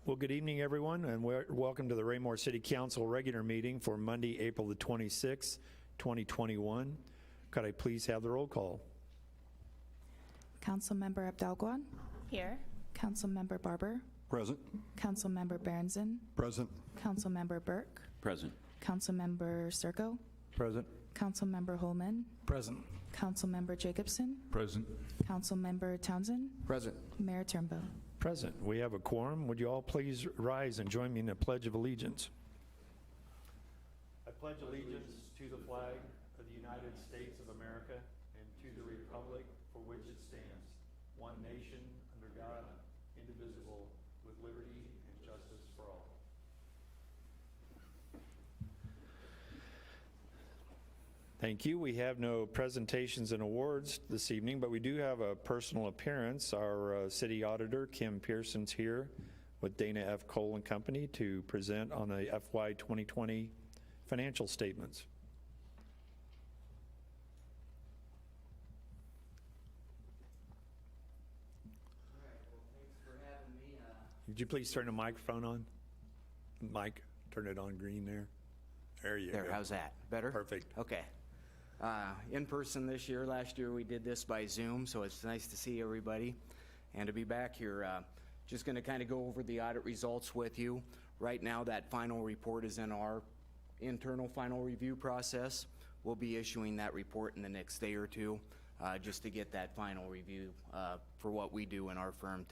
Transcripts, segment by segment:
Well, good evening, everyone, and welcome to the Raymore City Council regular meeting for Monday, April the 26th, 2021. Could I please have the roll call? Councilmember Abdalguan. Here. Councilmember Barber. Present. Councilmember Berenson. Present. Councilmember Burke. Present. Councilmember Circo. Present. Councilmember Holman. Present. Councilmember Jacobson. Present. Councilmember Townsend. Present. Mayor Turnbow. Present. We have a quorum. Would you all please rise and join me in the Pledge of Allegiance? I pledge allegiance to the flag of the United States of America and to the republic for which it stands, one nation, under God, indivisible, with liberty and justice for all. Thank you. We have no presentations and awards this evening, but we do have a personal appearance. Our city auditor, Kim Pearson's here with Dana F. Cole and Company to present on the FY 2020 financial statements. All right, well, thanks for having me. Would you please turn the microphone on? Mike, turn it on green there. There you go. How's that? Better? Perfect. Okay. In person this year. Last year we did this by Zoom, so it's nice to see everybody and to be back here. Just going to kind of go over the audit results with you. Right now that final report is in our internal final review process. We'll be issuing that report in the next day or two just to get that final review for what we do in our firm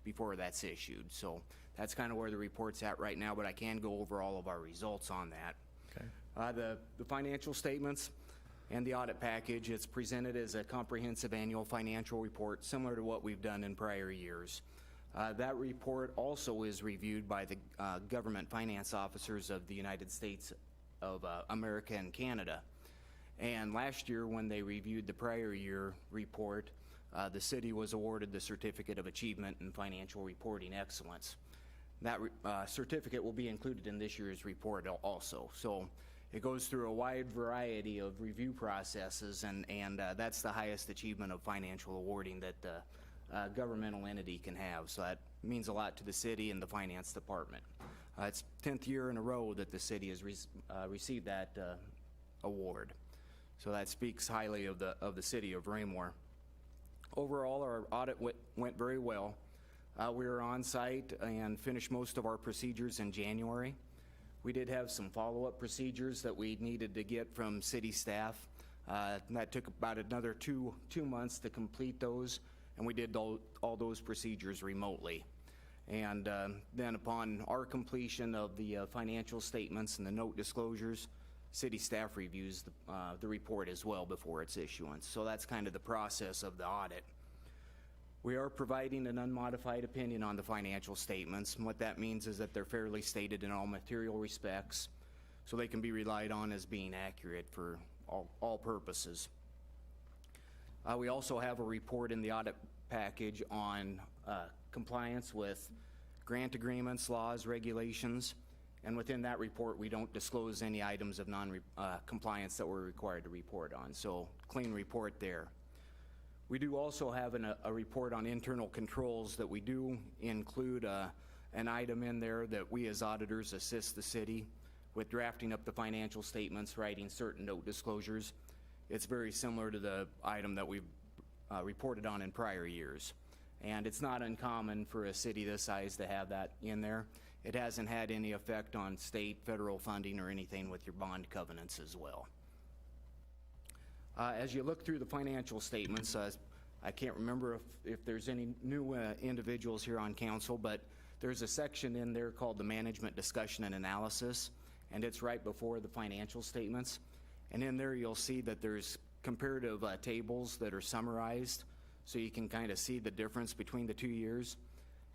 before that's issued. So that's kind of where the report's at right now, but I can go over all of our results on that. Okay. The financial statements and the audit package, it's presented as a comprehensive annual financial report similar to what we've done in prior years. That report also is reviewed by the government finance officers of the United States of America and Canada. And last year when they reviewed the prior year report, the city was awarded the Certificate of Achievement in Financial Reporting Excellence. That certificate will be included in this year's report also. So it goes through a wide variety of review processes, and that's the highest achievement of financial awarding that the governmental entity can have. So that means a lot to the city and the finance department. It's 10th year in a row that the city has received that award. So that speaks highly of the city of Raymore. Overall, our audit went very well. We were on site and finished most of our procedures in January. We did have some follow-up procedures that we needed to get from city staff. That took about another two months to complete those, and we did all those procedures remotely. And then upon our completion of the financial statements and the note disclosures, city staff reviews the report as well before its issuance. So that's kind of the process of the audit. We are providing an unmodified opinion on the financial statements, and what that means is that they're fairly stated in all material respects, so they can be relied on as being accurate for all purposes. We also have a report in the audit package on compliance with grant agreements, laws, regulations, and within that report we don't disclose any items of non-compliance that we're required to report on, so clean report there. We do also have a report on internal controls that we do include an item in there that we as auditors assist the city with drafting up the financial statements, writing certain note disclosures. It's very similar to the item that we've reported on in prior years. And it's not uncommon for a city this size to have that in there. It hasn't had any effect on state, federal funding or anything with your bond covenants as well. As you look through the financial statements, I can't remember if there's any new individuals here on council, but there's a section in there called the Management Discussion and Analysis, and it's right before the financial statements. And in there you'll see that there's comparative tables that are summarized, so you can kind of see the difference between the 2 years.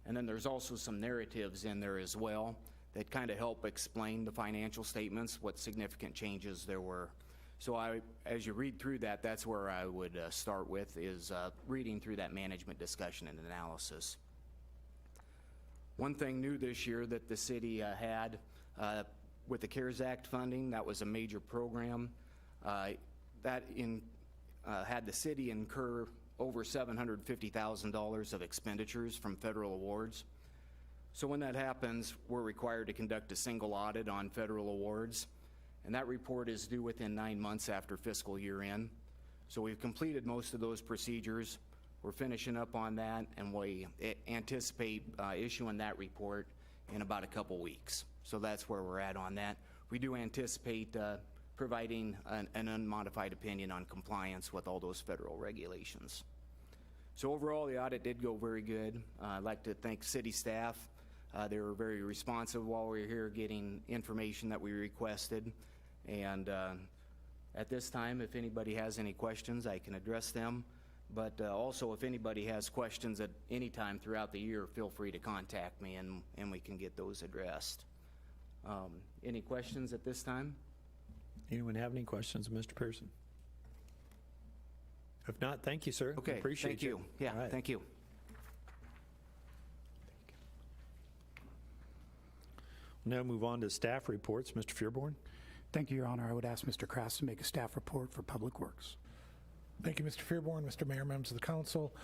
And then there's also some narratives in there as well that kind of help explain the financial statements, what significant changes there were. So as you read through that, that's where I would start with, is reading through that management discussion and analysis. One thing new this year that the city had with the CARES Act funding, that was a major program that had the city incur over $750,000 of expenditures from federal awards. So when that happens, we're required to conduct a single audit on federal awards, and that report is due within 9 months after fiscal year end. So we've completed most of those procedures. We're finishing up on that, and we anticipate issuing that report in about a couple weeks. So that's where we're at on that. We do anticipate providing an unmodified opinion on compliance with all those federal regulations. So overall, the audit did go very good. I'd like to thank city staff. They were very responsive while we were here getting information that we requested. And at this time, if anybody has any questions, I can address them. But also, if anybody has questions at any time throughout the year, feel free to contact me and we can get those addressed. Any questions at this time? Anyone have any questions, Mr. Pearson? If not, thank you, sir. Okay, Appreciate thank you. Yeah, All right. thank you. We'll now move on to staff reports. Mr. Fearborn? Thank you, Your Honor. I would ask Mr. Krass to make a staff report for Public Works. Thank you, Mr. Fearborn, Mr. Mayor, members of the council.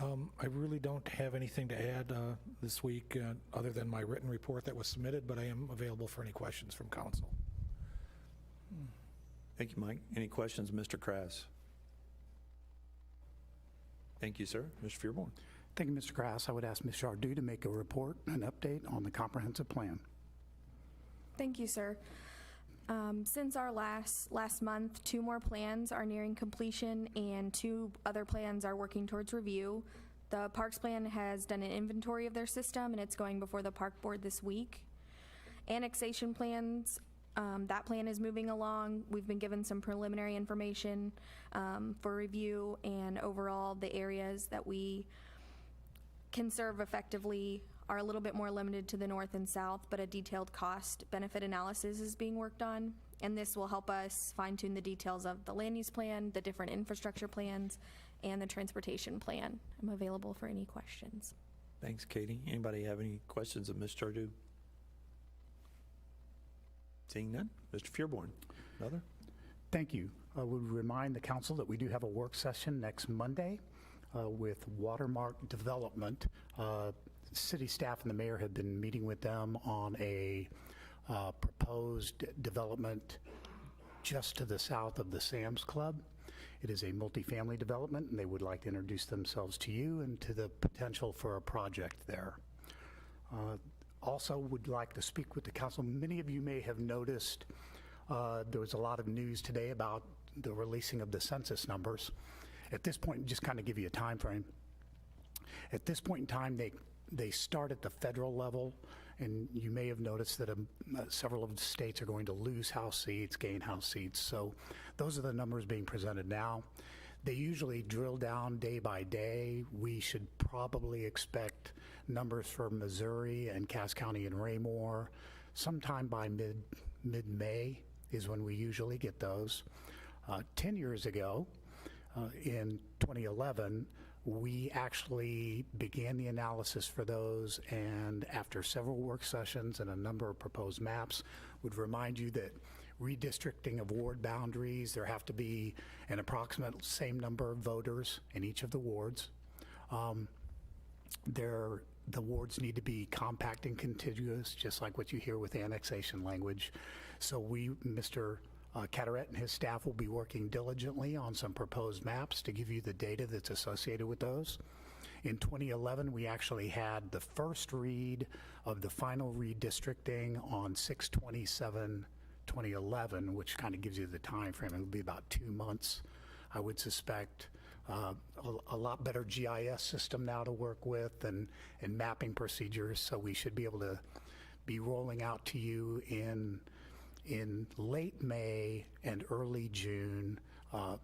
I really don't have anything to add this week other than my written report that was submitted, but I am available for any questions from council. Thank you, Mike. Any questions, Mr. Krass? Thank you, sir. Mr. Fearborn? Thank you, Mr. Krass. I would ask Ms. Chardu to make a report, an update on the comprehensive plan. Thank you, sir. Since our last month, 2 more plans are nearing completion and 2 other plans are working towards review. The Parks Plan has done an inventory of their system and it's going before the Park Board this week. Annexation Plans, that plan is moving along. We've been given some preliminary information for review, and overall the areas that we can serve effectively are a little bit more limited to the north and south, but a detailed cost benefit analysis is being worked on, and this will help us fine-tune the details of the land use plan, the different infrastructure plans, and the transportation plan. I'm available for any questions. Thanks, Katie. Anybody have any questions of Ms. Chardu? Seeing none. Mr. Fearborn? Another? Thank you. I would remind the council that we do have a work session next Monday with Watermark Development. City staff and the mayor have been meeting with them on a proposed development just to the south of the Sam's Club. It is a multifamily development, and they would like to introduce themselves to you and to the potential for a project there. Also would like to speak with the council. Many of you may have noticed there was a lot of news today about the releasing of the census numbers. At this point, just kind of give you a time frame. At this point in time, they start at the federal level, and you may have noticed that several of the states are going to lose House seats, gain House seats. So those are the numbers being presented now. They usually drill down day by day. We should probably expect numbers for Missouri and Cass County and Raymore sometime by mid-May is when we usually get those. 10 years ago, in 2011, we actually began the analysis for those, and after several work sessions and a number of proposed maps, would remind you that redistricting of ward boundaries, there have to be an approximate same number of voters in each of the wards. The wards need to be compact and contiguous, just like what you hear with annexation language. So Mr. Carteret and his staff will be working diligently on some proposed maps to give you the data that's associated with those. In 2011, we actually had the first read of the final redistricting on 6/27/2011, which kind of gives you the time frame. It'll be about 2 months, I would suspect. A lot better GIS system now to work with and mapping procedures, so we should be able to be rolling out to you in late May and early June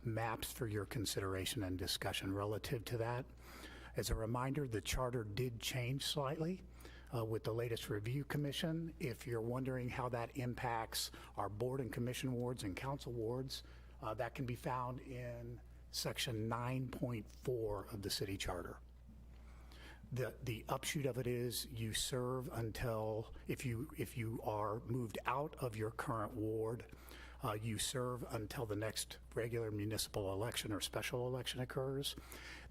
maps for your consideration and discussion relative to that. As a reminder, the charter did change slightly with the latest review commission. If you're wondering how that impacts our board and commission wards and council wards, that can be found in section 9.4 of the city charter. The upshoot of it is you serve until, if you are moved out of your current ward, you serve until the next regular municipal election or special election occurs.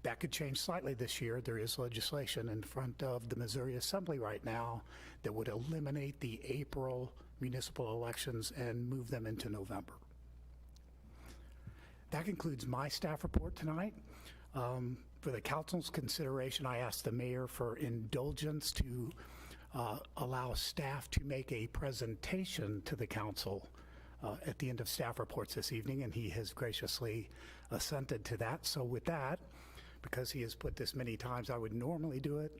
That could change slightly this year. There is legislation in front of the Missouri Assembly right now that would eliminate the April municipal elections and move them into November. That concludes my staff report tonight. For the council's consideration, I asked the mayor for indulgence to allow staff to make a presentation to the council at the end of staff reports this evening, and he has graciously assented to that. So with that, because he has put this many times, I would normally do it,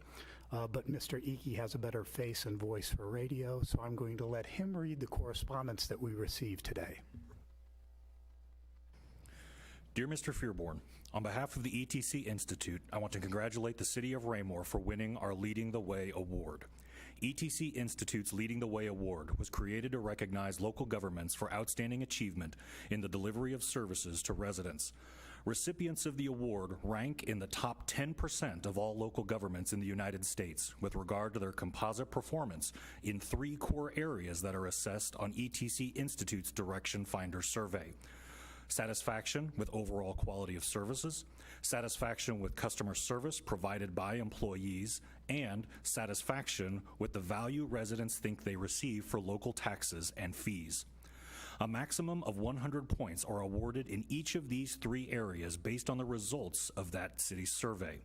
but Mr. Icky has a better face and voice for radio, so I'm going to let him read the correspondence that we received today. Dear Mr. Fearborn, on behalf of the ETC Institute, I want to congratulate the City of Raymore for winning our Leading the Way Award. ETC Institute's Leading the Way Award was created to recognize local governments for outstanding achievement in the delivery of services to residents. Recipients of the award rank in the top 10% of all local governments in the United States with regard to their composite performance in 3 core areas that are assessed on ETC Institute's Direction Finder survey: satisfaction with overall quality of services, satisfaction with customer service provided by employees, and satisfaction with the value residents think they receive for local taxes and fees. A maximum of 100 points are awarded in each of these 3 areas based on the results of that city's survey.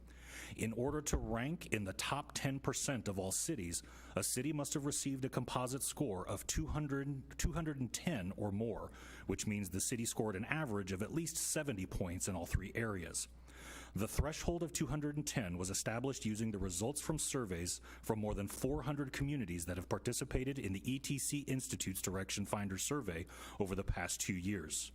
In order to rank in the top 10% of all cities, a city must have received a composite score of 210 or more, which means the city scored an average of at least 70 points in all 3 areas. The threshold of 210 was established using the results from surveys from more than 400 communities that have participated in the ETC Institute's Direction Finder survey over the past 2 years.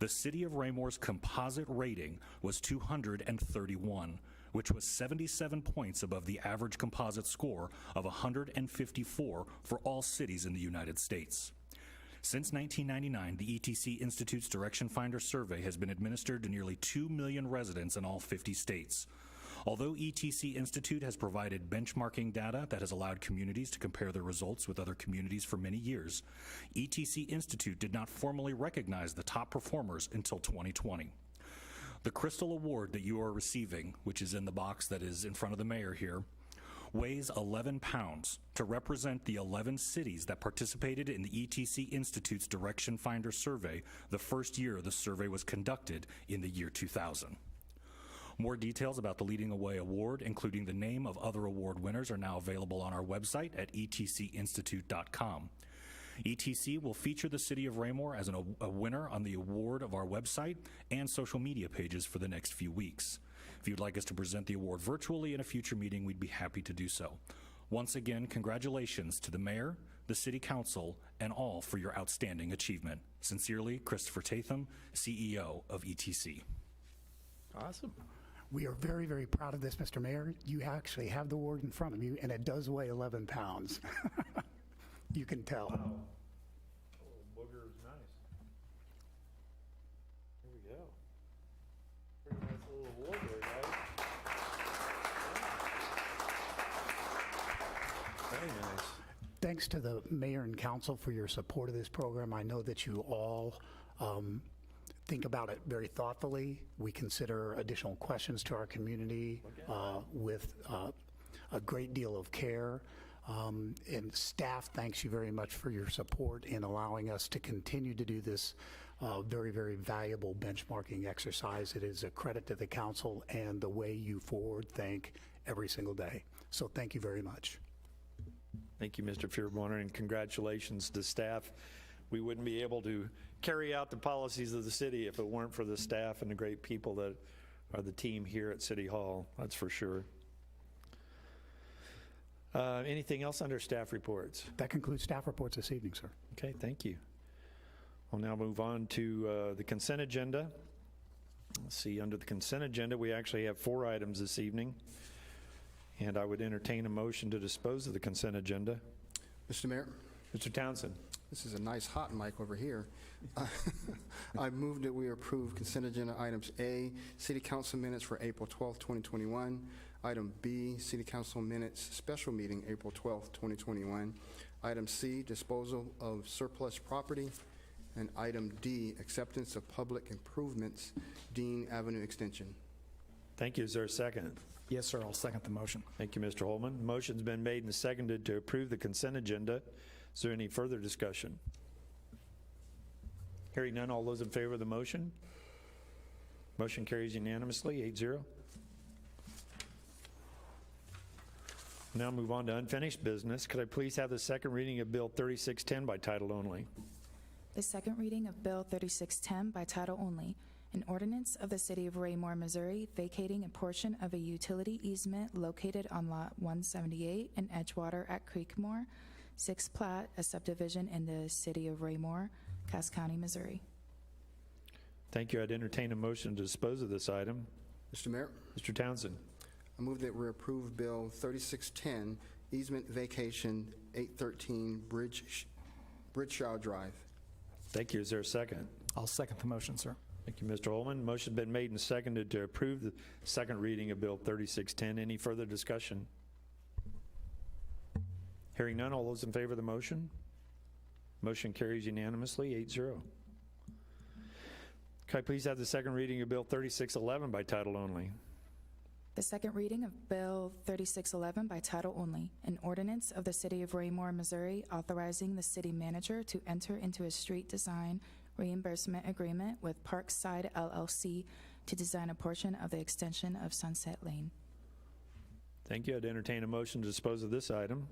The City of Raymore's composite rating was 231, which was 77 points above the average composite score of 154 for all cities in the United States. Since 1999, the ETC Institute's Direction Finder survey has been administered to nearly 2 million residents in all 50 states. Although ETC Institute has provided benchmarking data that has allowed communities to compare their results with other communities for many years, ETC Institute did not formally recognize the top performers until 2020. The Crystal Award that you are receiving, which is in the box that is in front of the mayor here, weighs 11 pounds to represent the 11 cities that participated in the ETC Institute's Direction Finder survey the first year the survey was conducted in the year 2000. More details about the Leading the Way Award, including the name of other award winners, are now available on our website at etcinstitute.com. ETC will feature the City of Raymore as a winner on the award of our website and social media pages for the next few weeks. If you'd like us to present the award virtually in a future meeting, we'd be happy to do so. Once again, congratulations to the Mayor, the City Council, and all for your outstanding achievement. Sincerely, Christopher Tatham, CEO of ETC. Awesome. We are very, very proud of this, Mr. Mayor. You actually have the award in front of you, and it does weigh 11 pounds. You can tell. Wow. Oh, booger is nice. Here we go. Pretty nice little award there, guys. Very nice. Thanks to the mayor and council for your support of this program. I know that you all think about it very thoughtfully. We consider additional questions to our community with a great deal of care. And staff, thanks you very much for your support in allowing us to continue to do this very, very valuable benchmarking exercise. It is a credit to the council and the way you forward think every single day. So thank you very much. Thank you, Mr. Fearborn, and congratulations to staff. We wouldn't be able to carry out the policies of the city if it weren't for the staff and the great people that are the team here at City Hall, that's for sure. Anything else under staff reports? That concludes staff reports this evening, sir. Okay, thank you. We'll now move on to the consent agenda. Let's see, under the consent agenda, we actually have 4 items this evening, and I would entertain a motion to dispose of the consent agenda. Mr. Mayor, Mr. Townsend. this is a nice hot mic over here. I move that we approve consent agenda items A, City Council minutes for April 12th, 2021. Item B, City Council minutes, special meeting, April 12th, 2021. Item C, disposal of surplus property. And item D, acceptance of public improvements, Dean Avenue Extension. Thank you. Is there a second? Yes, sir, I'll second the motion. Thank you, Mr. Holman. Motion's been made and seconded to approve the consent agenda. Is there any further discussion? Hearing none, all those in favor of the motion? Motion carries unanimously, 8-0. Now move on to unfinished business. Could I please have the second reading of Bill 3610 by title only? The second reading of Bill 3610 by title only, an ordinance of the City of Raymore, Missouri, vacating a portion of a utility easement located on Lot 178 in Edgewater at Creekmore, 6th plat, a subdivision in the City of Raymore, Cass County, Missouri. Thank you. I'd entertain a motion to dispose of this item. Mr. Mayor, Mr. Townsend. I move that we approve Bill 3610, easement vacation 813 Bridgeshaw Drive. Thank you. Is there a second? I'll second the motion, sir. Thank you, Mr. Holman. Motion's been made and seconded to approve the second reading of Bill 3610. Any further discussion? Hearing none, all those in favor of the motion? Motion carries unanimously, 8-0. Can I please have the second reading of Bill 3611 by title only? The second reading of Bill 3611 by title only, an ordinance of the City of Raymore, Missouri, authorizing the city manager to enter into a street design reimbursement agreement with Parkside LLC to design a portion of the extension of Sunset Lane. Thank you. I'd entertain a motion to dispose of this item.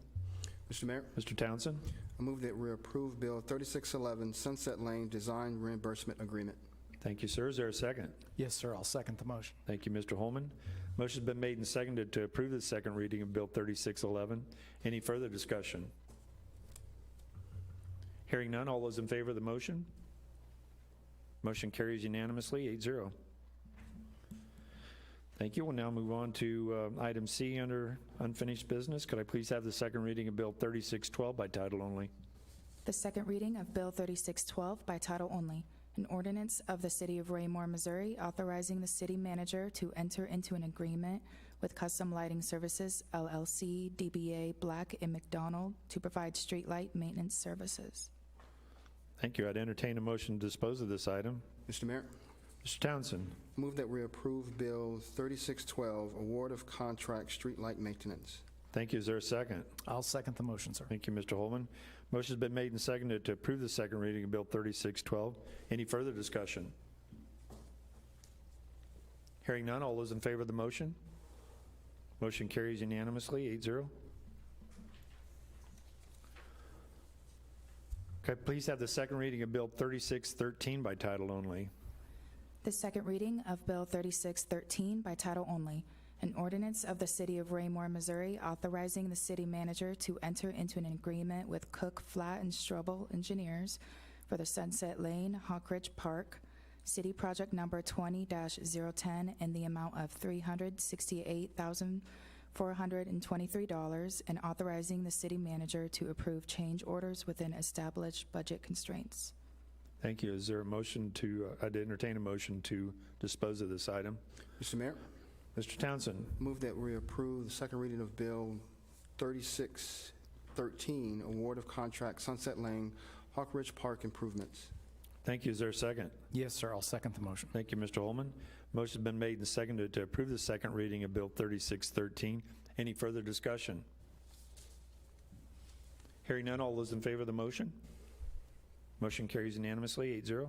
Mr. Mayor, Mr. Townsend. I move that we approve Bill 3611, Sunset Lane Design Reimbursement Agreement. Thank you, sir. Is there a second? Yes, sir, I'll second the motion. Thank you, Mr. Holman. Motion's been made and seconded to approve the second reading of Bill 3611. Any further discussion? Hearing none, all those in favor of the motion? Motion carries unanimously, 8-0. Thank you. We'll now move on to item C under unfinished business. Could I please have the second reading of Bill 3612 by title only? The second reading of Bill 3612 by title only, an ordinance of the City of Raymore, Missouri, authorizing the city manager to enter into an agreement with Custom Lighting Services, LLC, DBA Black & McDonald, to provide streetlight maintenance services. Thank you. I'd entertain a motion to dispose of this item. Mr. Mayor, Mr. Townsend. move that we approve Bill 3612, Award of Contract Streetlight Maintenance. Thank you. Is there a second? I'll second the motion, sir. Thank you, Mr. Holman. Motion's been made and seconded to approve the second reading of Bill 3612. Any further discussion? Hearing none, all those in favor of the motion? Motion carries unanimously, 8-0. Okay, please have the second reading of Bill 3613 by title only. The second reading of Bill 3613 by title only, an ordinance of the City of Raymore, Missouri, authorizing the city manager to enter into an agreement with Cook, Flat, and Strobel Engineers for the Sunset Lane, Hawk Ridge Park, City Project Number 20-010 in the amount of $368,423, and authorizing the city manager to approve change orders within established budget constraints. Thank you. Is there a motion to, I'd entertain a motion to dispose of this item? Mr. Mayor, Mr. Townsend. move that we approve the second reading of Bill 3613, Award of Contract Sunset Lane, Hawk Ridge Park Improvements. Thank you. Is there a second? Yes, sir, I'll second the motion. Thank you, Mr. Holman. Motion's been made and seconded to approve the second reading of Bill 3613. Any further discussion? Hearing none, all those in favor of the motion? Motion carries unanimously, 8-0.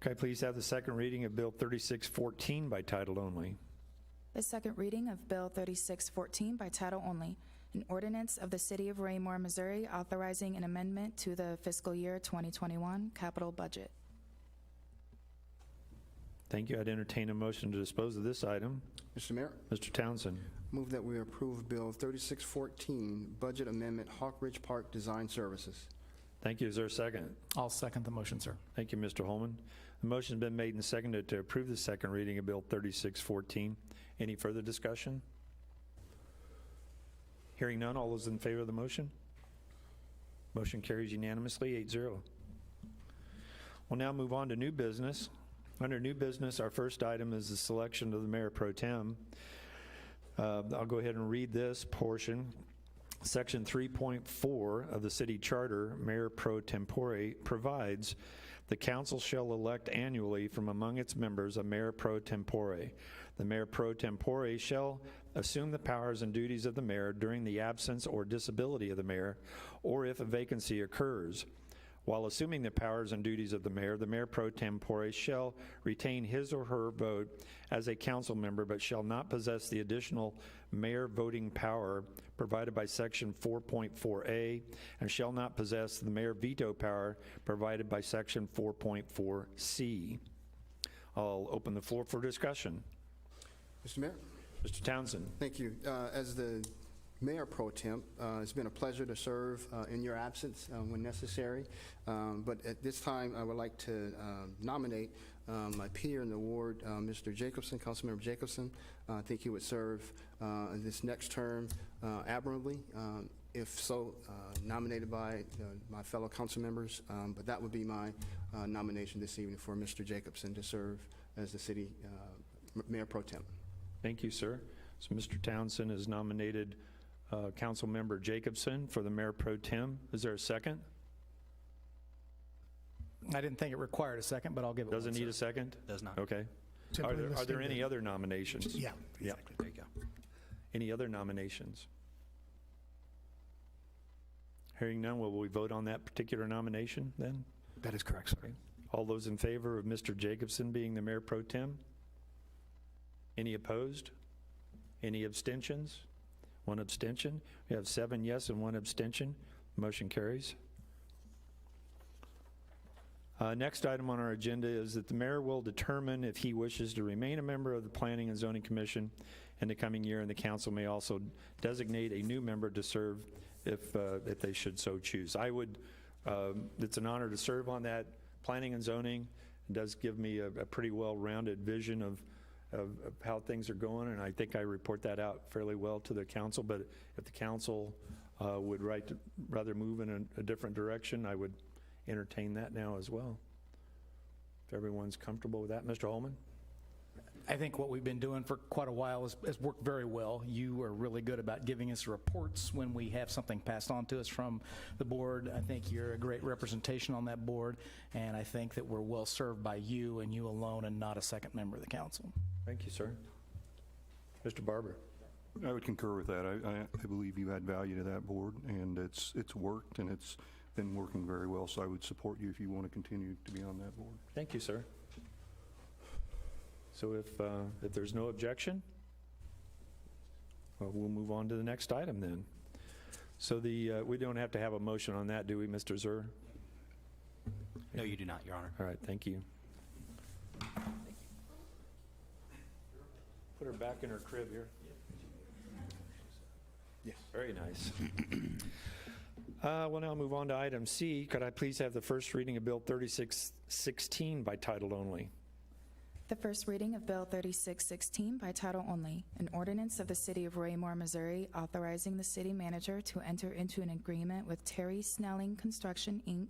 Can I please have the second reading of Bill 3614 by title only? The second reading of Bill 3614 by title only, an ordinance of the City of Raymore, Missouri, authorizing an amendment to the fiscal year 2021 capital budget. Thank you. I'd entertain a motion to dispose of this item. Mr. Mayor, Mr. Townsend. move that we approve Bill 3614, Budget Amendment, Hawk Ridge Park Design Services. Thank you. Is there a second? I'll second the motion, sir. Thank you, Mr. Holman. The motion's been made and seconded to approve the second reading of Bill 3614. Any further discussion? Hearing none, all those in favor of the motion? Motion carries unanimously, 8-0. We'll now move on to new business. Under new business, our first item is the selection of the Mayor Pro Tem. I'll go ahead and read this portion. Section 3.4 of the City Charter, Mayor Pro Tempore, provides The council shall elect annually from among its members a mayor pro tempore. The mayor pro tempore shall assume the powers and duties of the mayor during the absence or disability of the mayor, or if a vacancy occurs. While assuming the powers and duties of the mayor pro tempore shall retain his or her vote as a council member, but shall not possess the additional mayor voting power provided by Section 4.4A, and shall not possess the mayor veto power provided by Section 4.4C. I'll open the floor for discussion. Mr. Mayor? Mr. Townsend. Thank you. As the Mayor Pro Temp, it's been a pleasure to serve in your absence when necessary. But at this time, I would like to nominate my peer in the ward, Mr. Jacobson, Councilmember Jacobson. I think he would serve this next term admirably, if so nominated by my fellow council members. But that would be my nomination this evening for Mr. Jacobson to serve as the city Mayor Pro Temp. Thank you, sir. So Mr. Townsend has nominated Councilmember Jacobson for the Mayor Pro Tem. Is there a second? I didn't think it required a second, but I'll give it one. Doesn't need a second? Does not. Okay. Simply Are listing there any the- other nominations? Yeah, Yeah. exactly. There you go. Any other nominations? Hearing none, will we vote on that particular nomination then? That is correct, sir. All those in favor of Mr. Jacobson being the Mayor Pro Tem? Any opposed? Any abstentions? One abstention. We have 7 yes and 1 abstention. Motion carries. Next item on our agenda is that the mayor will determine if he wishes to remain a member of the Planning and Zoning Commission in the coming year, and the council may also designate a new member to serve if they should so choose. It's an honor to serve on that Planning and Zoning. It does give me a pretty well-rounded vision of how things are going, and I think I report that out fairly well to the council. But if the council would rather move in a different direction, I would entertain that now as well. If everyone's comfortable with that. Mr. Holman? I think what we've been doing for quite a while has worked very well. You are really good about giving us reports when we have something passed on to us from the board. I think you're a great representation on that board, and I think that we're well served by you and you alone and not a second member of the council. Thank you, sir. Mr. Barber? I would concur with that. I believe you add value to that board, and it's worked, and it's been working very well, so I would support you if you want to continue to be on that board. Thank you, sir. So if there's no objection, well, we'll move on to the next item then. So we don't have to have a motion on that, do we, Mr. Zur? No, you do not, Your Honor. All right, thank you. Put her back in her crib here. Yes. Very nice. We'll now move on to item C. Could I please have the first reading of Bill 3616 by title only? The first reading of Bill 3616 by title only, an ordinance of the City of Raymore, Missouri, authorizing the city manager to enter into an agreement with Terry Snelling Construction, Inc.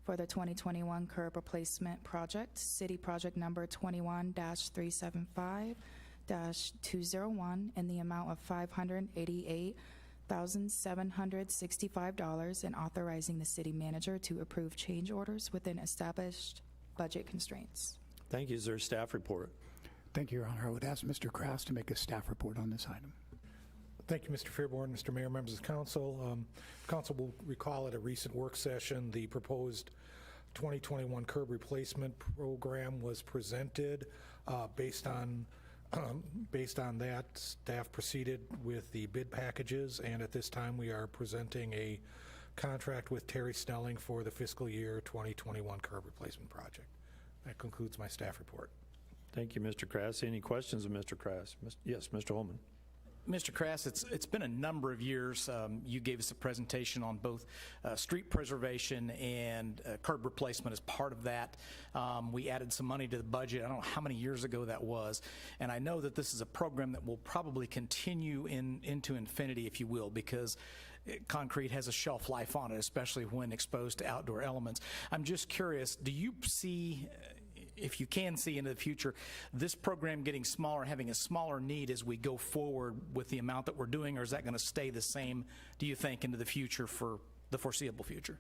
for the 2021 curb replacement project, city project number 21-375-201, in the amount of $588,765, and authorizing the city manager to approve change orders within established budget constraints. Thank you. Is there a staff report? Thank you, Your Honor. I would ask Mr. Kraus to make a staff report on this item. Thank you, Mr. Fearborn, Mr. Mayor, members of the council. Council will recall at a recent work session, the proposed 2021 curb replacement program was presented. Based on that, staff proceeded with the bid packages, and at this time we are presenting a contract with Terry Snelling for the fiscal year 2021 curb replacement project. That concludes my staff report. Thank you, Mr. Krass. Any questions of Mr. Krass? Yes, Mr. Holman. Mr. Krass, it's been a number of years. You gave us a presentation on both street preservation and curb replacement as part of that. We added some money to the budget. I don't know how many years ago that was. And I know that this is a program that will probably continue into infinity, if you will, because concrete has a shelf life on it, especially when exposed to outdoor elements. I'm just curious, do you see, if you can see into the future, this program getting smaller, having a smaller need as we go forward with the amount that we're doing, or is that going to stay the same, do you think, into the future for the foreseeable future?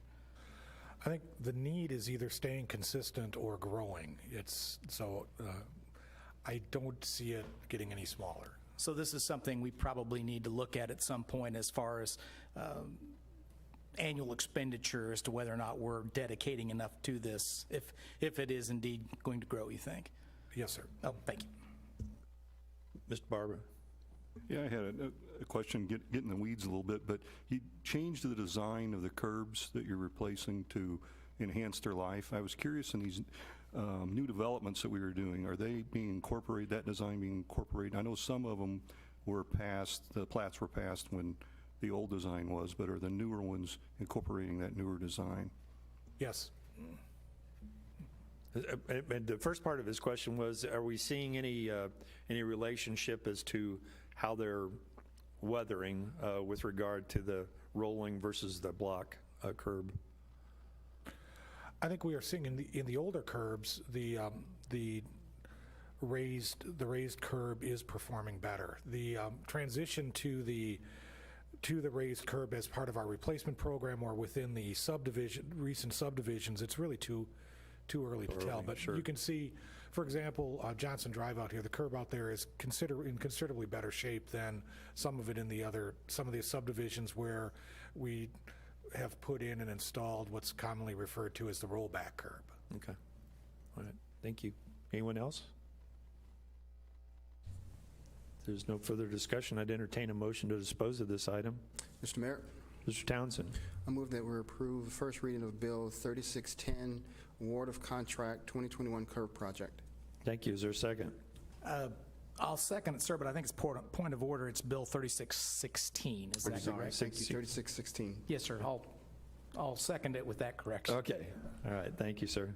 I think the need is either staying consistent or growing. I don't see it getting any smaller. So this is something we probably need to look at some point as far as annual expenditure as to whether or not we're dedicating enough to this, if it is indeed going to grow, you think? Yes, sir. Oh, thank you. Mr. Barber? Yeah, I had a question, get in the weeds a little bit, but you changed the design of the curbs that you're replacing to enhance their life. I was curious, in these new developments that we were doing, are they being incorporated, that design being incorporated? I know some of them were passed, the plats were passed when the old design was, but are the newer ones incorporating that newer design? Yes. And the first part of his question was, are we seeing any relationship as to how they're weathering with regard to the rolling versus the block curb? I think we are seeing in the older curbs, the raised curb is performing better. The transition to the raised curb as part of our replacement program or within the recent subdivisions, it's really too early to tell. But sure. You can see, for example, Johnson Drive out here, the curb out there is in considerably better shape than some of the subdivisions where we have put in and installed what's commonly referred to as the rollback curb. Okay. All right. Thank you. Anyone else? If there's no further discussion, I'd entertain a motion to dispose of this item. Mr. Mayor, Mr. Townsend? I move that we approve the first reading of Bill 3610, award of contract 2021 curb project. Thank you. Is there a second? I'll second it, sir, but I think it's point of order. It's Bill 3616. Is that correct? Thank you, 3616. Yes, sir. I'll second it with that correction. Okay. All right. Thank you, sir.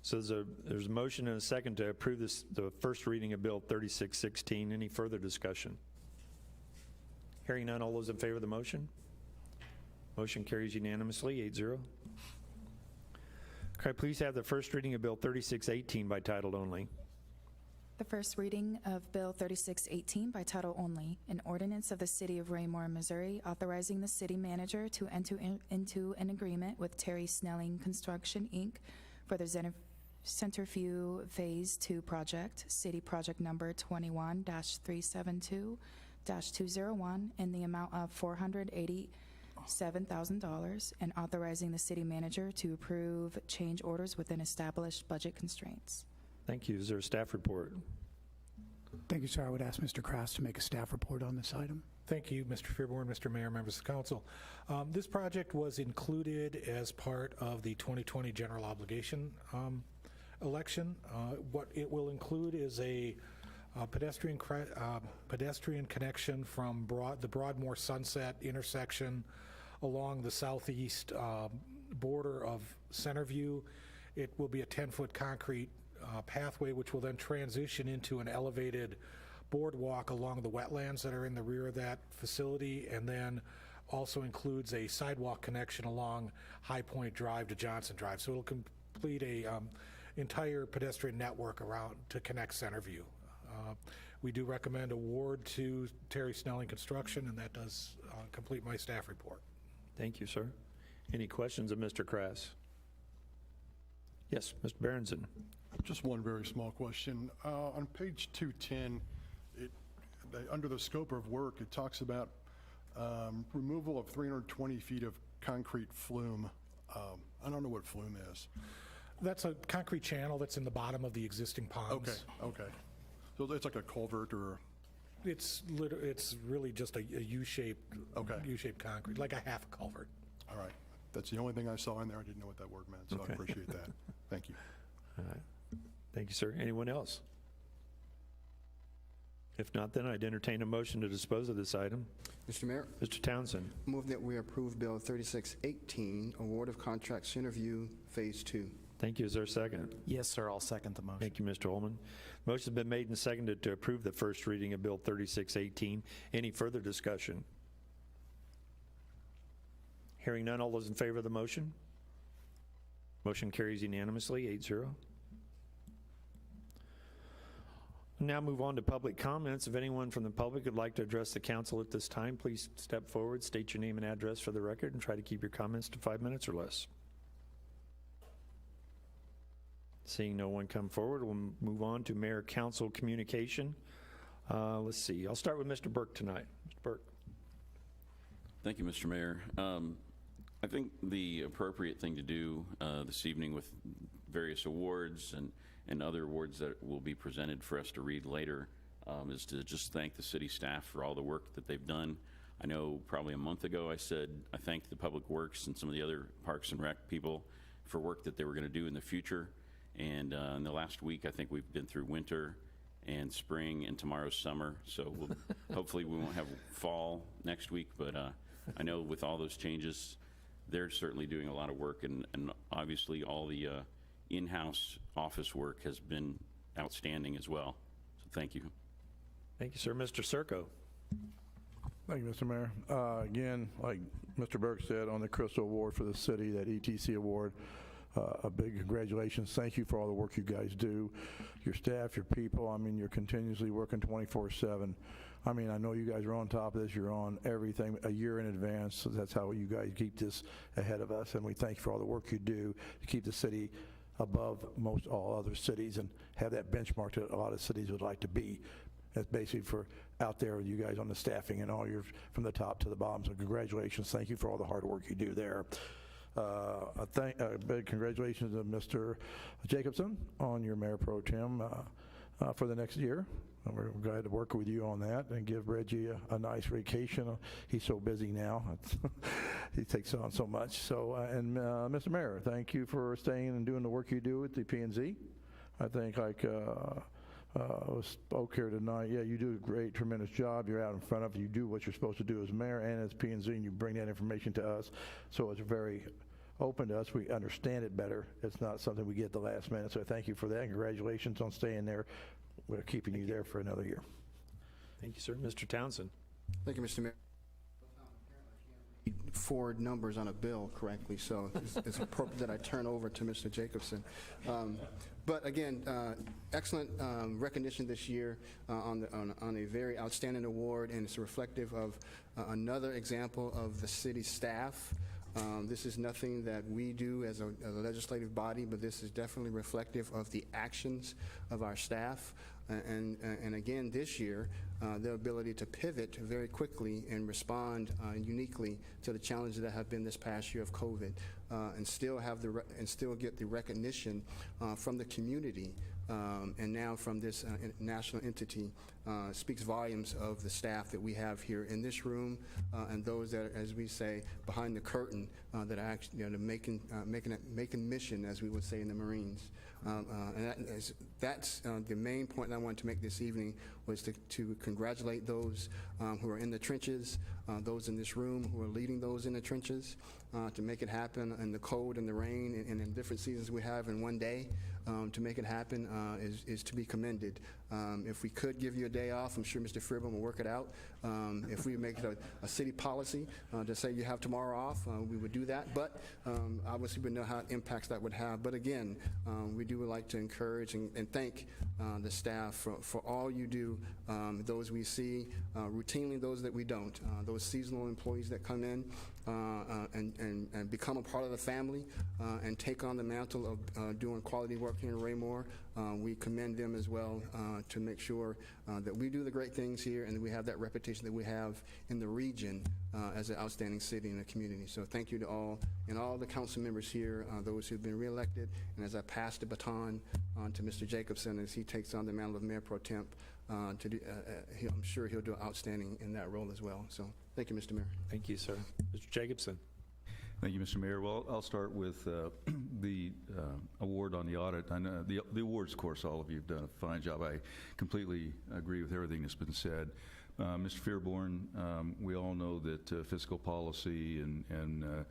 So there's a motion and a second to approve the first reading of Bill 3616. Any further discussion? Hearing none, all those in favor of the motion? Motion carries unanimously, 8-0. Could I please have the first reading of Bill 3618 by title only? The first reading of Bill 3618 by title only, an ordinance of the City of Raymore, Missouri, authorizing the city manager to enter into an agreement with Terry Snelling Construction, Inc. for the Centerview Phase 2 project, city project number 21-372-201, in the amount of $487,000, and authorizing the city manager to approve change orders within established budget constraints. Thank you. Is there a staff report? Thank you, sir. I would ask Mr. Krass to make a staff report on this item. Thank you, Mr. Fearborn, Mr. Mayor, members of the council. This project was included as part of the 2020 general obligation election. What it will include is a pedestrian connection from the Broadmoor Sunset intersection along the southeast border of Centerview. It will be a 10-foot concrete pathway, which will then transition into an elevated boardwalk along the wetlands that are in the rear of that facility, and then also includes a sidewalk connection along High Point Drive to Johnson Drive. So it'll complete a entire pedestrian network around to connect Centerview. We do recommend award to Terry Snelling Construction, and that does complete my staff report. Thank you, sir. Any questions of Mr. Krass? Yes, Mr. Berenson. Just one very small question. On page 210, under the scope of work, it talks about removal of 320 feet of concrete flume. I don't know what flume is. That's a concrete channel that's in the bottom of the existing ponds. Okay. So it's like a culvert or? It's really just a U-shaped concrete, like a half culvert. All right. That's the only thing I saw in there. I didn't know what that word meant, so I appreciate that. Thank you. All right. Thank you, sir. Anyone else? If not, then I'd entertain a motion to dispose of this item. Mr. Mayor, Mr. Townsend. move that we approve Bill 3618, award of contract Centerview Phase 2. Thank you. Is there a second? Yes, sir. I'll second the motion. Thank you, Mr. Holman. Motion's been made and seconded to approve the first reading of Bill 3618. Any further discussion? Hearing none, all those in favor of the motion? Motion carries unanimously, 8-0. Now move on to public comments. If anyone from the public would like to address the council at this time, please step forward, state your name and address for the record, and try to keep your comments to 5 minutes or less. Seeing no one come forward, we'll move on to mayor-council communication. Let's see, I'll start with Mr. Burke tonight. Mr. Burke. Thank you, Mr. Mayor. I think the appropriate thing to do this evening with various awards and other awards that will be presented for us to read later is to just thank the city staff for all the work that they've done. I know probably a month ago I said I thanked the Public Works and some of the other Parks and Rec people for work that they were going to do in the future. And in the last week, I think we've been through winter and spring and tomorrow's summer. So hopefully we won't have fall next week. But I know with all those changes, they're certainly doing a lot of work. And obviously all the in-house office work has been outstanding as well. So thank you. Thank you, sir. Mr. Circo. Thank you, Mr. Mayor. Again, like Mr. Burke said, on the Crystal Award for the city, that ETC award, a big congratulations. Thank you for all the work you guys do. Your staff, your people, I mean, you're continuously working 24/7. I mean, I know you guys are on top of this. You're on everything a year in advance. So that's how you guys keep this ahead of us. And we thank you for all the work you do to keep the city above most all other cities and have that benchmark that a lot of cities would like to be. That's basically for out there with you guys on the staffing and all your from the top to the bottom. So congratulations. Thank you for all the hard work you do there. A big congratulations to Mr. Jacobson on your Mayor Pro Tem for the next year. And we're glad to work with you on that and give Reggie a nice vacation. He's so busy now. He takes on so much. So, and Mr. Mayor, thank you for staying and doing the work you do at the P&Z. I think like spoke here tonight. Yeah, you do a great, tremendous job. You're out in front of it. You do what you're supposed to do as mayor and as P&Z, and you bring that information to us. So it's very open to us. We understand it better. It's not something we get at the last minute. So thank you for that. Congratulations on staying there. We're keeping you there for another year. Thank you, sir. Mr. Townsend. Thank you, Mr. Mayor. Forward numbers on a bill correctly, so it's appropriate that I turn over to Mr. Jacobson. But again, excellent recognition this year on a very outstanding award, and it's reflective of another example of the city staff. This is nothing that we do as a legislative body, but this is definitely reflective of the actions of our staff. And again, this year, their ability to pivot very quickly and respond uniquely to the challenges that have been this past year of COVID, and still get the recognition from the community and now from this national entity speaks volumes of the staff that we have here in this room and those that are, as we say, behind the curtain that are actually making mission, as we would say in the Marines. And that's the main point that I wanted to make this evening, was to congratulate those who are in the trenches, those in this room who are leading those in the trenches, to make it happen in the cold and the rain and in different seasons we have in one day. To make it happen is to be commended. If we could give you a day off, I'm sure Mr. Fribble will work it out. If we make it a city policy to say you have tomorrow off, we would do that. But obviously we know how impacts that would have. But again, we do like to encourage and thank the staff for all you do, those we see routinely, those that we don't, those seasonal employees that come in and become a part of the family and take on the mantle of doing quality work here in Raymore. We commend them as well to make sure that we do the great things here and that we have that reputation that we have in the region as an outstanding city and a community. So thank you to all, and all the council members here, those who've been reelected, and as I pass the baton on to Mr. Jacobson as he takes on the mantle of Mayor Pro Temp, I'm sure he'll do outstanding in that role as well. So thank you, Mr. Mayor. Thank you, sir. Mr. Jacobson. Thank you, Mr. Mayor. Well, I'll start with the award on the audit. I know the awards, of course, all of you have done a fine job. I completely agree with everything that's been said. Mr. Fearborn, we all know that fiscal policy and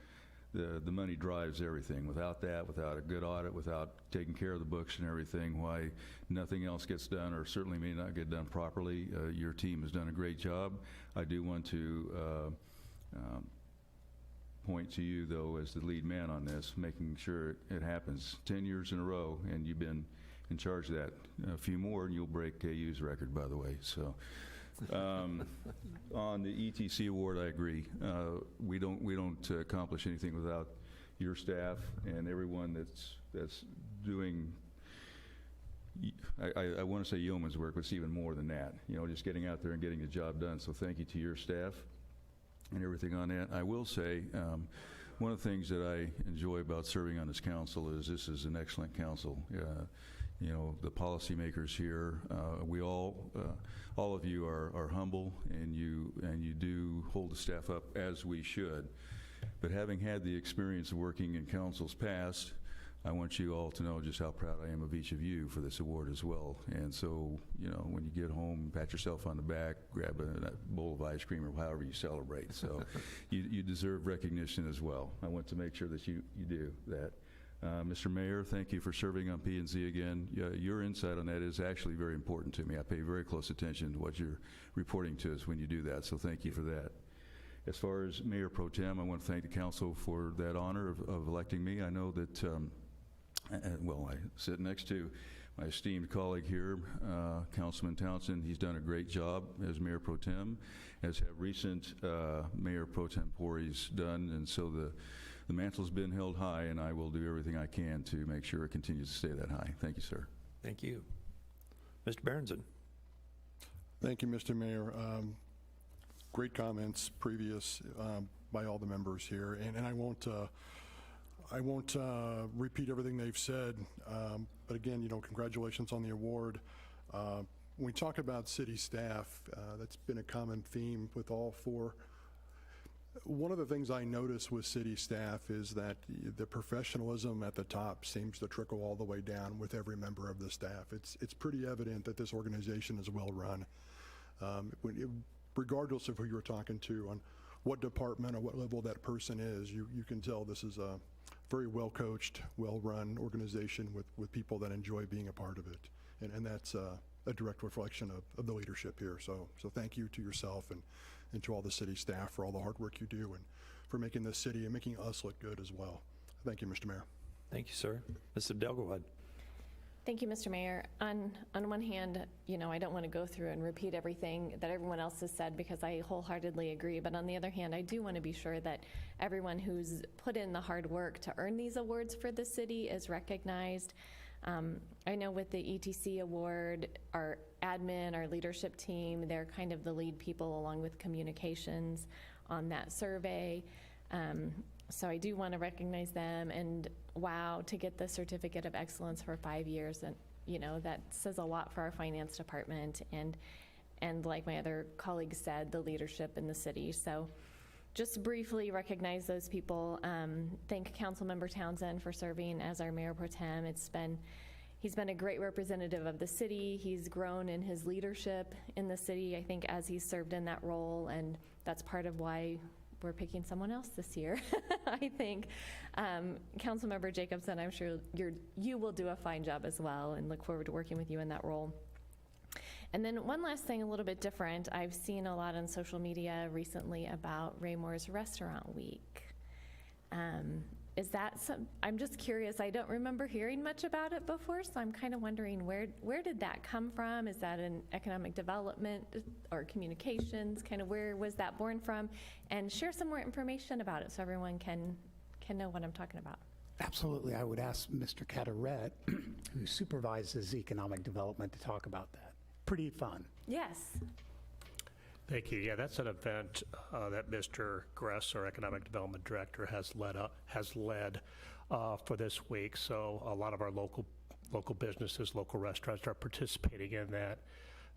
the money drives everything. Without that, without a good audit, without taking care of the books and everything, why nothing else gets done, or certainly may not get done properly. Your team has done a great job. I do want to point to you, though, as the lead man on this, making sure it happens 10 years in a row, and you've been in charge of that. A few more, and you'll break KU's record, by the way. So, on the ETC award, I agree. We don't accomplish anything without your staff and everyone that's doing I want to say yeoman's work, but it's even more than that. You know, just getting out there and getting the job done. So thank you to your staff and everything on that. I will say, one of the things that I enjoy about serving on this council is this is an excellent council. You know, the policymakers here, we all of you are humble, and you do hold the staff up as we should. But having had the experience of working in councils past, I want you all to know just how proud I am of each of you for this award as well. And so, you know, when you get home, pat yourself on the back, grab a bowl of ice cream or however you celebrate. So you deserve recognition as well. I want to make sure that you do that. Mr. Mayor, thank you for serving on P&Z again. Your insight on that is actually very important to me. I pay very close attention to what you're reporting to us when you do that, so thank you for that. As far as Mayor Pro Tem, I want to thank the council for that honor of electing me. I know that, well, I sit next to my esteemed colleague here, Councilman Townsend. He's done a great job as Mayor Pro Tem, as have recent Mayor Pro Tempore's done, and so the mantle's been held high, and I will do everything I can to make sure it continues to stay that high. Thank you, sir. Thank you. Mr. Berenson. Thank you, Mr. Mayor. Great comments previous by all the members here, and I won't repeat everything they've said, but again, you know, congratulations on the award. When we talk about city staff, that's been a common theme with all four. One of the things I notice with city staff is that the professionalism at the top seems to trickle all the way down with every member of the staff. It's pretty evident that this organization is well run. Regardless of who you're talking to, on what department or what level that person is, you can tell this is a very well-coached, well-run organization with people that enjoy being a part of it. And that's a direct reflection of the leadership here. So thank you to yourself and to all the city staff for all the hard work you do and for making this city and making us look good as well. Thank you, Mr. Mayor. Thank you, sir. Ms. Abdelgawad. Thank you, Mr. Mayor. On one hand, you know, I don't want to go through and repeat everything that everyone else has said because I wholeheartedly agree. But on the other hand, I do want to be sure that everyone who's put in the hard work to earn these awards for the city is recognized. I know with the ETC award, our admin, our leadership team, they're kind of the lead people along with communications on that survey. So I do want to recognize them, and wow, to get the Certificate of Excellence for 5 years, and you know, that says a lot for our finance department, and like my other colleagues said, the leadership in the city. So just briefly recognize those people. Thank Councilmember Townsend for serving as our Mayor Pro Tem. He's been a great representative of the city. He's grown in his leadership in the city, I think, as he's served in that role, and that's part of why we're picking someone else this year, I think. Councilmember Jacobson, I'm sure you will do a fine job as well, and look forward to working with you in that role. And then one last thing, a little bit different. I've seen a lot on social media recently about Raymore's Restaurant Week. Is that I'm just curious, I don't remember hearing much about it before, so I'm kind of wondering where did that come from? Is that in economic development or communications? Kind of where was that born from? And share some more information about it so everyone can know what I'm talking about. Absolutely. I would ask Mr. Cataret, who supervises economic development, to talk about that. Pretty fun. Yes. Thank you. Yeah, that's an event that Mr. Gress, our Economic Development Director, has led for this week. So a lot of our local businesses, local restaurants are participating in that.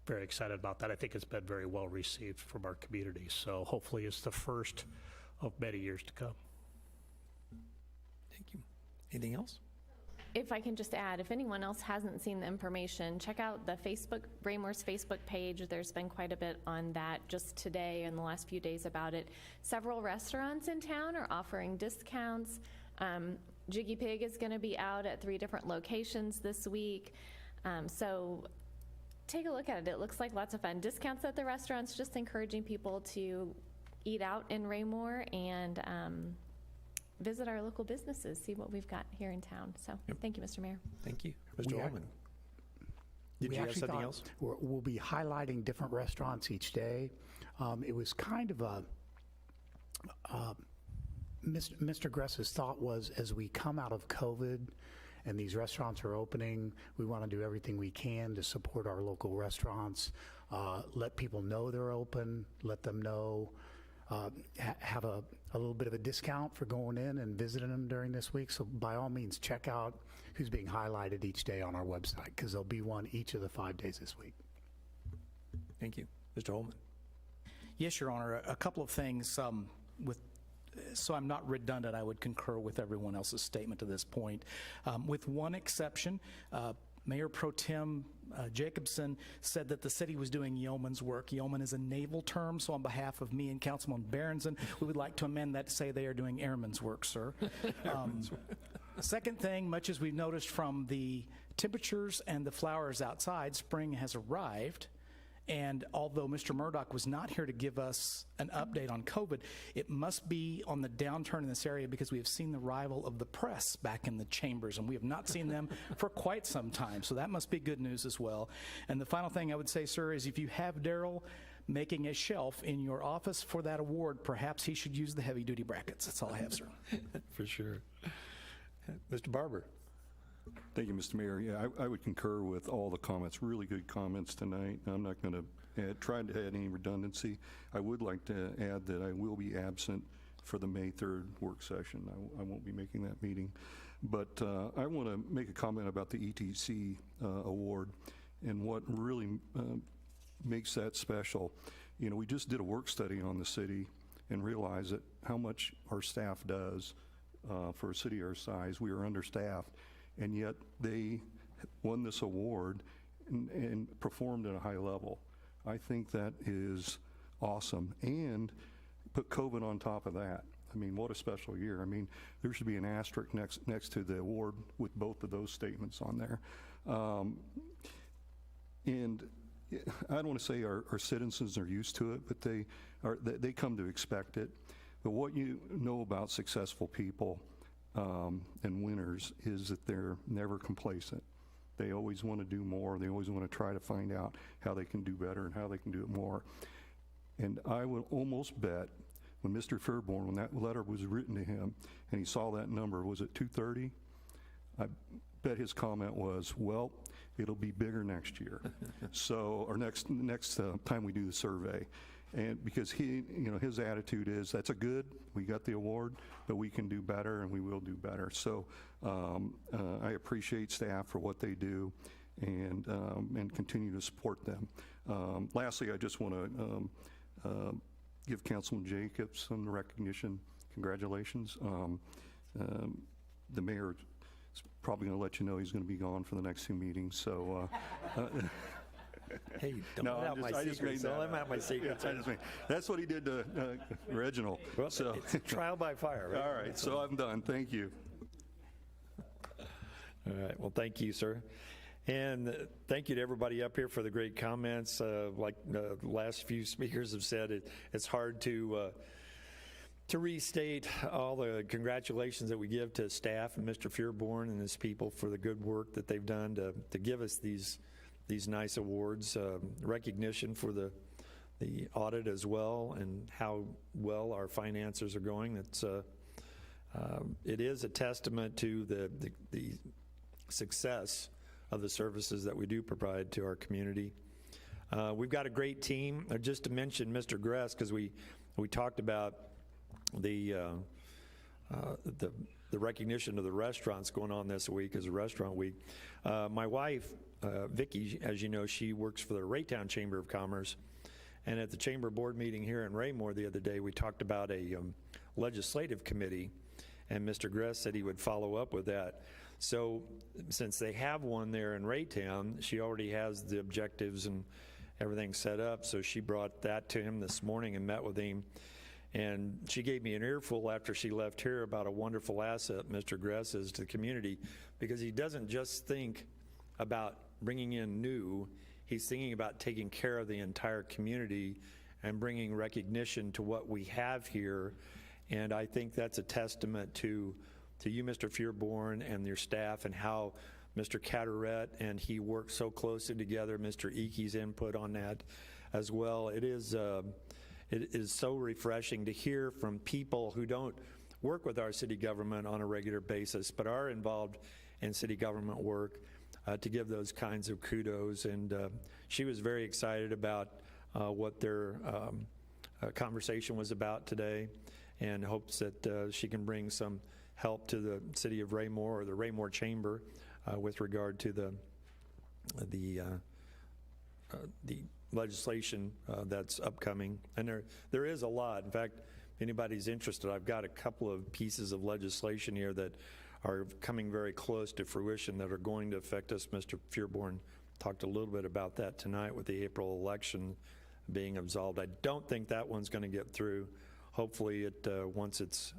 Very excited about that. I think it's been very well received from our community. So hopefully it's the first of many years to come. Thank you. Anything else? If I can just add, if anyone else hasn't seen the information, check out the Raymore's Facebook page. There's been quite a bit on that just today and the last few days about it. Several restaurants in town are offering discounts. Jiggy Pig is going to be out at 3 different locations this week. So take a look at it. It looks like lots of fun. Discounts at the restaurants, just encouraging people to eat out in Raymore and visit our local businesses, see what we've got here in town. So Thank you, Mr. Mayor. Thank you. Mr. Allman. Did you have something else? We'll be highlighting different restaurants each day. It was kind of Mr. Gress's thought was, as we come out of COVID and these restaurants are opening. We want to do everything we can to support our local restaurants, let people know they're open, let them know, have a little bit of a discount for going in and visiting them during this week. So by all means, check out who's being highlighted each day on our website, because there'll be one each of the 5 days this week. Thank you. Mr. Holman. Yes, Your Honor. A couple of things. So I'm not redundant, I would concur with everyone else's statement to this point. With one exception, Mayor Pro Tem Jacobson said that the city was doing yeoman's work. Yeoman is a naval term, so on behalf of me and Councilman Berenson, we would like to amend that to say they are doing airman's work, sir. Second thing, much as we've noticed from the temperatures and the flowers outside, spring has arrived. And although Mr. Murdoch was not here to give us an update on COVID, it must be on the downturn in this area because we have seen the arrival of the press back in the chambers, and we have not seen them for quite some time. So that must be good news as well. And the final thing I would say, sir, is if you have Daryl making a shelf in your office for that award, perhaps he should use the heavy-duty brackets. That's all I have, sir. For sure. Mr. Barber. Thank you, Mr. Mayor. Yeah, I would concur with all the comments. Really good comments tonight. I'm not going to try to add any redundancy. I would like to add that I will be absent for the May 3rd work session. I won't be making that meeting. But I want to make a comment about the ETC award and what really makes that special. You know, we just did a work study on the city and realized that how much our staff does for a city our size. We are understaffed. And yet they won this award and performed at a high level. I think that is awesome. And put COVID on top of that. I mean, what a special year. I mean, there should be an asterisk next to the award with both of those statements on there. And I don't want to say our citizens are used to it, but they come to expect it. But what you know about successful people and winners is that they're never complacent. They always want to do more. They always want to try to find out how they can do better and how they can do it more. And I would almost bet when Mr. Fairborn, when that letter was written to him and he saw that number, was it 230? I bet his comment was, well, it'll be bigger next year. So, or next time we do the survey. And because he, you know, his attitude is, that's a good, we got the award, but we can do better and we will do better. So I appreciate staff for what they do and continue to support them. Lastly, I just want to give Councilman Jacobs some recognition. Congratulations. The mayor is probably going to let you know he's going to be gone for the next 2 meetings. So. Hey, don't let out my secrets. Don't let him out my secrets. That's what he did to Reginald. Well, so it's trial by fire, right? All right, so I'm done. Thank you. All right, well, thank you, sir. And thank you to everybody up here for the great comments. Like the last few speakers have said, it's hard to restate all the congratulations that we give to staff and Mr. Fairborn and his people for the good work that they've done to give us these nice awards, recognition for the audit as well, and how well our finances are going. It is a testament to the success of the services that we do provide to our community. We've got a great team. Just to mention Mr. Gress, because we talked about the recognition of the restaurants going on this week as a restaurant week. My wife, Vicki, as you know, she works for the Raytown Chamber of Commerce, and at the chamber board meeting here in Raymore the other day, we talked about a legislative committee, and Mr. Gress said he would follow up with that. So since they have one there in Raytown, she already has the objectives and everything set up, so she brought that to him this morning and met with him. And she gave me an earful after she left here about a wonderful asset Mr. Gress is to the community, because he doesn't just think about bringing in new, he's thinking about taking care of the entire community and bringing recognition to what we have here. And I think that's a testament to you, Mr. Fairborn, and your staff, and how Mr. Catterett and he worked so closely together, Mr. Ickey's input on that as well. It is so refreshing to hear from people who don't work with our city government on a regular basis, but are involved in city government work, to give those kinds of kudos. And she was very excited about what their conversation was about today, and hopes that she can bring some help to the city of Raymore, or the Raymore Chamber, with regard to the legislation that's upcoming. And there is a lot. In fact, if anybody's interested, I've got a couple of pieces of legislation here that are coming very close to fruition that are going to affect us. Mr. Fearborn talked a little bit about that tonight with the April election being absolved. I don't think that one's going to get through. Hopefully, once it's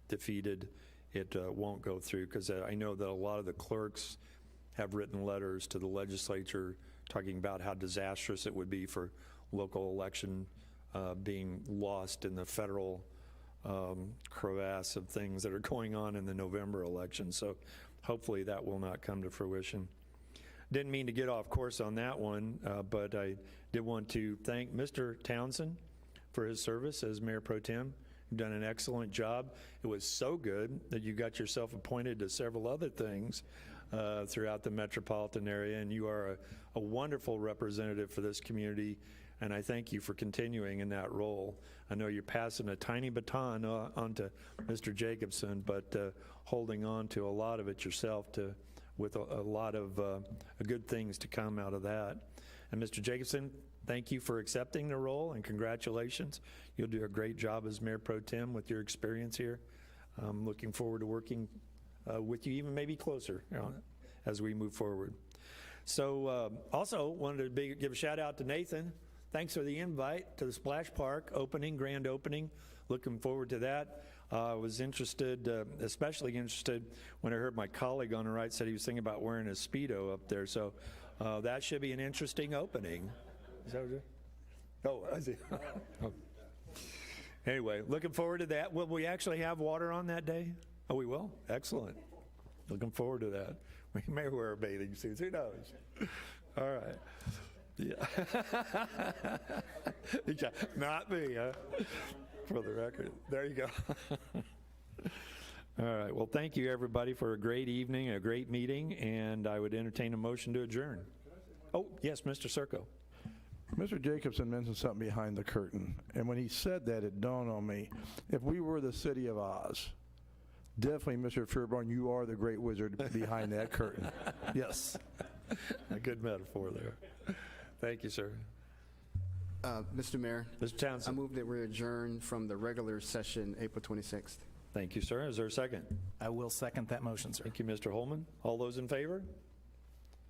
defeated, it won't go through, because I know that a lot of the clerks have written letters to the legislature talking about how disastrous it would be for local election being lost in the federal crevasse of things that are going on in the November election. So hopefully that will not come to fruition. Didn't mean to get off course on that one, but I did want to thank Mr. Townsend for his service as Mayor Pro Tem. You've done an excellent job. It was so good that you got yourself appointed to several other things throughout the metropolitan area, and you are a wonderful representative for this community, and I thank you for continuing in that role. I know you're passing a tiny baton on to Mr. Jacobson, but holding on to a lot of it yourself, with a lot of good things to come out of that. And Mr. Jacobson, thank you for accepting the role, and congratulations. You'll do a great job as Mayor Pro Tem with your experience here. I'm looking forward to working with you even maybe closer, as we move forward. So also wanted to give a shout out to Nathan. Thanks for the invite to the Splash Park grand opening. Looking forward to that. I was interested, especially interested, when I heard my colleague on the right said he was thinking about wearing a Speedo up there. So that should be an interesting opening. Is that what you're? Oh, I see. Anyway, looking forward to that. Will we actually have water on that day? Oh, we will? Excellent. Looking forward to that. We may wear bathing suits. Who knows? All right. Yeah. Not me, huh? For the record. There you go. All right. Well, thank you, everybody, for a great evening, a great meeting, and I would entertain a motion to adjourn. Oh, yes, Mr. Serco. Mr. Jacobson mentioned something behind the curtain, and when he said that, it dawned on me. If we were the city of Oz, definitely, Mr. Fairborn, you are the great wizard behind that curtain. Yes. A good metaphor there. Thank you, sir. Mr. Mayor. Mr. Townsend. I move that we adjourn from the regular session, April 26th. Thank you, sir. Is there a second? I will second that motion, sir. Thank you, Mr. Holman. All those in favor?